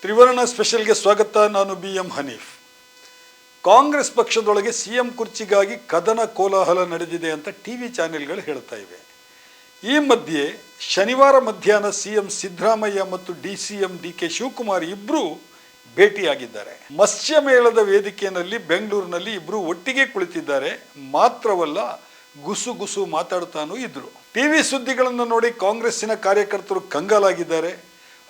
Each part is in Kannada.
ತ್ರಿವರ್ಣ ಸ್ಪೆಷಲ್ಗೆ ಸ್ವಾಗತ. ನಾನು BM ಹನೀಫ್. ಕಾಂಗ್ರೆಸ್ ಪಕ್ಷದೊಳಗೆ CM ಕುರ್ಚಿಗಾಗಿ ಕದನ ಕೋಲಾಹಲ ನಡೆದಿದೆ ಅಂತ ಟಿವಿ ಚಾನೆಲ್ಗಳು ಹೇಳ್ತಾ ಇವೆ. ಈ ಮಧ್ಯೆ ಶನಿವಾರ ಮಧ್ಯಾಹ್ನ CM ಸಿದ್ದರಾಮಯ್ಯ ಮತ್ತು DCM DK ಶಿವಕುಮಾರ್ ಇಬ್ಬರು ಭೇಟಿಯಾಗಿದ್ದಾರೆ. ಮತ್ಸ್ಯ ಮೇಳದ ವೇದಿಕೆಯಲ್ಲಿ ಬೆಂಗಳೂರಿನಲ್ಲಿ ಇಬ್ಬರು ಒಟ್ಟಿಗೆ ಕುಳಿತಿದ್ದಾರೆ. ಮಾತ್ರವಲ್ಲ, ಗುಸು ಮಾತಾಡ್ತಾನೂ ಇದ್ರು. ಟಿವಿ ಸುದ್ದಿಗಳನ್ನು ನೋಡಿ ಕಾಂಗ್ರೆಸ್ಸಿನ ಕಾರ್ಯಕರ್ತರು ಕಂಗಾಲಾಗಿದ್ದಾರೆ.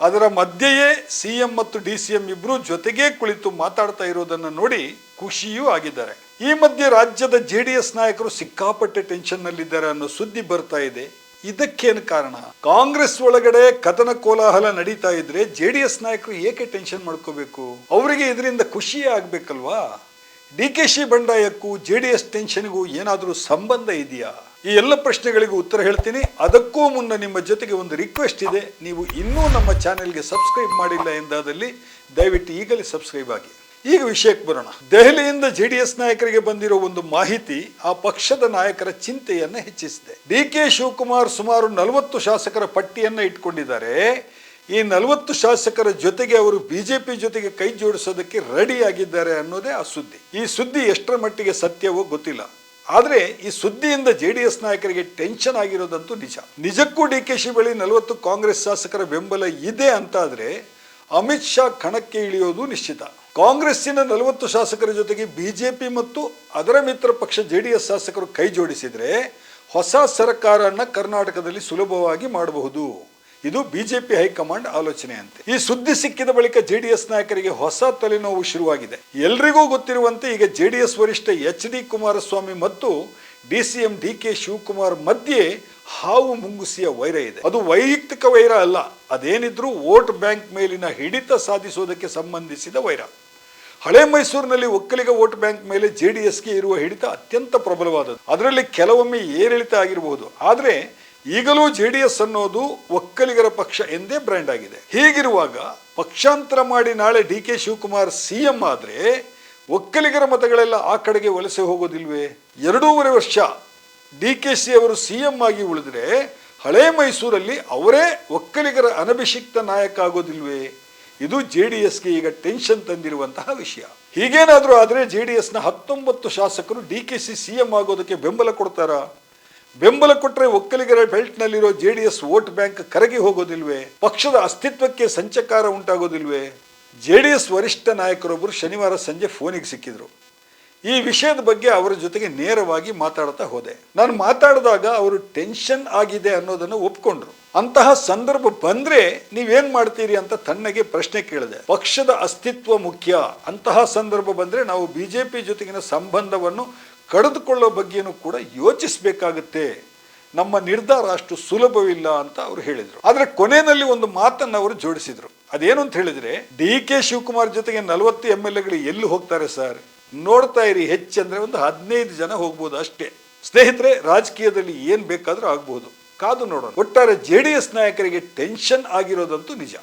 ಅದರ ಮಧ್ಯೆಯೇ CM ಮತ್ತು DCM ಇಬ್ಬರು ಜೊತೆಗೇ ಕುಳಿತು ಮಾತಾಡ್ತಾ ಇರೋದನ್ನು ನೋಡಿ ಖುಷಿಯೂ ಆಗಿದ್ದಾರೆ. ಈ ಮಧ್ಯೆ ರಾಜ್ಯದ JDS ನಾಯಕರು ಸಿಕ್ಕಾಪಟ್ಟೆ ಟೆನ್ಷನ್ನಲ್ಲಿದ್ದಾರೆ ಅನ್ನೋ ಸುದ್ದಿ ಬರ್ತಾ ಇದೆ. ಇದಕ್ಕೇನು ಕಾರಣ? ಕಾಂಗ್ರೆಸ್ ಒಳಗಡೆ ಕದನ ಕೋಲಾಹಲ ನಡೀತಾ ಇದ್ರೆ JDS ನಾಯಕರು ಏಕೆ ಟೆನ್ಷನ್ ಮಾಡ್ಕೋಬೇಕು? ಅವರಿಗೆ ಇದರಿಂದ ಖುಷಿಯೇ ಆಗ್ಬೇಕಲ್ವಾ? DKಶಿ ಬಂಡಾಯಕ್ಕೂ JDS ಟೆನ್ಷನ್ಗೂ ಏನಾದರೂ ಸಂಬಂಧ ಇದೆಯಾ? ಈ ಎಲ್ಲ ಪ್ರಶ್ನೆಗಳಿಗೂ ಉತ್ತರ ಹೇಳ್ತೀನಿ. ಅದಕ್ಕೂ ಮುನ್ನ ನಿಮ್ಮ ಜೊತೆಗೆ ಒಂದು ರಿಕ್ವೆಸ್ಟ್ ಇದೆ. ನೀವು ಇನ್ನೂ ನಮ್ಮ ಚಾನೆಲ್ಗೆ ಸಬ್ಸ್ಕ್ರೈಬ್ ಮಾಡಿಲ್ಲ ಎಂದಾದಲ್ಲಿ ದಯವಿಟ್ಟು ಈಗಲೇ ಸಬ್ಸ್ಕ್ರೈಬ್ ಆಗಿ. ಈಗ ವಿಷಯಕ್ಕೆ ಬರೋಣ. ದೆಹಲಿಯಿಂದ JDS ನಾಯಕರಿಗೆ ಬಂದಿರೋ ಒಂದು ಮಾಹಿತಿ ಆ ಪಕ್ಷದ ನಾಯಕರ ಚಿಂತೆಯನ್ನು ಹೆಚ್ಚಿಸಿದೆ. DK ಶಿವಕುಮಾರ್ ಸುಮಾರು 40 ಶಾಸಕರ ಪಟ್ಟಿಯನ್ನು ಇಟ್ಕೊಂಡಿದ್ದಾರೆ. ಈ 40 ಶಾಸಕರ ಜೊತೆಗೆ ಅವರು BJP ಜೊತೆಗೆ ಕೈ ಜೋಡಿಸೋದಕ್ಕೆ ರೆಡಿ ಆಗಿದ್ದಾರೆ ಅನ್ನೋದೇ ಆ ಸುದ್ದಿ. ಈ ಸುದ್ದಿ ಎಷ್ಟರ ಮಟ್ಟಿಗೆ ಸತ್ಯವೋ ಗೊತ್ತಿಲ್ಲ. ಆದರೆ ಈ ಸುದ್ದಿಯಿಂದ JDS ನಾಯಕರಿಗೆ ಟೆನ್ಷನ್ ಆಗಿರೋದಂತೂ ನಿಜ. ನಿಜಕ್ಕೂ DKಶಿ ಬಳಿ 40 ಕಾಂಗ್ರೆಸ್ ಶಾಸಕರ ಬೆಂಬಲ ಇದೆ ಅಂತಾದರೆ ಅಮಿತ್ ಶಾ ಕಣಕ್ಕೆ ಇಳಿಯೋದು ನಿಶ್ಚಿತ. ಕಾಂಗ್ರೆಸ್ಸಿನ 40 ಶಾಸಕರ ಜೊತೆಗೆ BJP ಮತ್ತು ಅದರ ಮಿತ್ರ ಪಕ್ಷ JDS ಶಾಸಕರು ಕೈ ಜೋಡಿಸಿದರೆ ಹೊಸ ಸರ್ಕಾರನ ಕರ್ನಾಟಕದಲ್ಲಿ ಸುಲಭವಾಗಿ ಮಾಡಬಹುದು. ಇದು BJP ಹೈಕಮಾಂಡ್ ಆಲೋಚನೆ ಅಂತೆ. ಈ ಸುದ್ದಿ ಸಿಕ್ಕಿದ ಬಳಿಕ JDS ನಾಯಕರಿಗೆ ಹೊಸ ತಲೆನೋವು ಶುರುವಾಗಿದೆ. ಎಲ್ರಿಗೂ ಗೊತ್ತಿರುವಂತೆ ಈಗ JDS ವರಿಷ್ಠ HD ಕುಮಾರಸ್ವಾಮಿ ಮತ್ತು DCM DK ಶಿವಕುಮಾರ್ ಮಧ್ಯೆ ಹಾವು ಮುಂಗುಸಿಯ ವೈರ ಇದೆ. ಅದು ವೈಯಕ್ತಿಕ ವೈರ ಅಲ್ಲ, ಅದೇನಿದ್ರೂ ವೋಟ್ ಬ್ಯಾಂಕ್ ಮೇಲಿನ ಹಿಡಿತ ಸಾಧಿಸೋದಕ್ಕೆ ಸಂಬಂಧಿಸಿದ ವೈರ. ಹಳೆ ಮೈಸೂರಿನಲ್ಲಿ ಒಕ್ಕಲಿಗ ವೋಟ್ ಬ್ಯಾಂಕ್ ಮೇಲೆ JDSಗೆ ಇರುವ ಹಿಡಿತ ಅತ್ಯಂತ ಪ್ರಬಲವಾದದ್ದು. ಅದರಲ್ಲಿ ಕೆಲವೊಮ್ಮೆ ಏರಿಳಿತ ಆಗಿರಬಹುದು, ಆದರೆ ಈಗಲೂ JDS ಅನ್ನೋದು ಒಕ್ಕಲಿಗರ ಪಕ್ಷ ಎಂದೇ ಬ್ರ್ಯಾಂಡ್ ಆಗಿದೆ. ಹೀಗಿರುವಾಗ ಪಕ್ಷಾಂತರ ಮಾಡಿ ನಾಳೆ DK ಶಿವಕುಮಾರ್ CM ಆದರೆ ಒಕ್ಕಲಿಗರ ಮತಗಳೆಲ್ಲ ಆ ಕಡೆಗೆ ವಲಸೆ ಹೋಗೋದಿಲ್ವೇ? 2.5 ವರ್ಷ DKಶಿ ಅವರು CM ಆಗಿ ಉಳಿದ್ರೆ ಹಳೆ ಮೈಸೂರಲ್ಲಿ ಅವರೇ ಒಕ್ಕಲಿಗರ ಅನಭಿಷಿಕ್ತ ನಾಯಕ ಆಗೋದಿಲ್ವೇ? ಇದು JDSಗೆ ಈಗ ಟೆನ್ಷನ್ ತಂದಿರುವಂತಹ ವಿಷಯ. ಹೀಗೇನಾದರೂ ಆದರೆ JDSನ 19 ಶಾಸಕರು DKಶಿ CM ಆಗೋದಕ್ಕೆ ಬೆಂಬಲ ಕೊಡ್ತಾರಾ? ಬೆಂಬಲ ಕೊಟ್ಟರೆ ಒಕ್ಕಲಿಗರ ಬೆಲ್ಟ್ನಲ್ಲಿರೋ JDS ವೋಟ್ ಬ್ಯಾಂಕ್ ಕರಗಿ ಹೋಗೋದಿಲ್ವೇ? ಪಕ್ಷದ ಅಸ್ತಿತ್ವಕ್ಕೆ ಸಂಚಕಾರ ಉಂಟಾಗೋದಿಲ್ವೇ? JDS ವರಿಷ್ಠ ನಾಯಕರೊಬ್ಬರು ಶನಿವಾರ ಸಂಜೆ ಫೋನಿಗೆ ಸಿಕ್ಕಿದ್ರು. ಈ ವಿಷಯದ ಬಗ್ಗೆ ಅವರ ಜೊತೆಗೆ ನೇರವಾಗಿ ಮಾತಾಡ್ತಾ ಹೋದೆ. ನಾನು ಮಾತಾಡಿದಾಗ ಅವರು ಟೆನ್ಷನ್ ಆಗಿದೆ ಅನ್ನೋದನ್ನು ಒಪ್ಕೊಂಡ್ರು. ಅಂತಹ ಸಂದರ್ಭ ಬಂದ್ರೆ ನೀವೇನ್ ಮಾಡ್ತೀರಿ ಅಂತ ತಣ್ಣಗೆ ಪ್ರಶ್ನೆ ಕೇಳಿದೆ. ಪಕ್ಷದ ಅಸ್ತಿತ್ವ ಮುಖ್ಯ. ಅಂತಹ ಸಂದರ್ಭ ಬಂದ್ರೆ ನಾವು BJP ಜೊತೆಗಿನ ಸಂಬಂಧವನ್ನು ಕಡಿದುಕೊಳ್ಳೋ ಬಗ್ಗೆನೂ ಕೂಡ ಯೋಚಿಸಬೇಕಾಗುತ್ತೆ. ನಮ್ಮ ನಿರ್ಧಾರ ಅಷ್ಟು ಸುಲಭವಿಲ್ಲ ಅಂತ ಅವರು ಹೇಳಿದರು. ಆದರೆ ಕೊನೆಯಲ್ಲಿ ಒಂದು ಮಾತನ್ನು ಅವರು ಜೋಡಿಸಿದ್ರು. ಅದೇನು ಅಂತ ಹೇಳಿದ್ರೆ, DK ಶಿವಕುಮಾರ್ ಜೊತೆಗೆ 40 MLAಗಳು ಎಲ್ಲಿ ಹೋಗ್ತಾರೆ ಸರ್? ನೋಡ್ತಾ ಇರಿ, ಹೆಚ್ಚಂದ್ರೆ ಒಂದು 15 ಜನ ಹೋಗ್ಬೋದು ಅಷ್ಟೇ. ಸ್ನೇಹಿತರೆ, ರಾಜಕೀಯದಲ್ಲಿ ಏನ್ ಬೇಕಾದ್ರೂ ಆಗ್ಬಹುದು, ಕಾದು ನೋಡೋಣ. ಒಟ್ಟಾರೆ JDS ನಾಯಕರಿಗೆ ಟೆನ್ಷನ್ ಆಗಿರೋದಂತೂ ನಿಜ.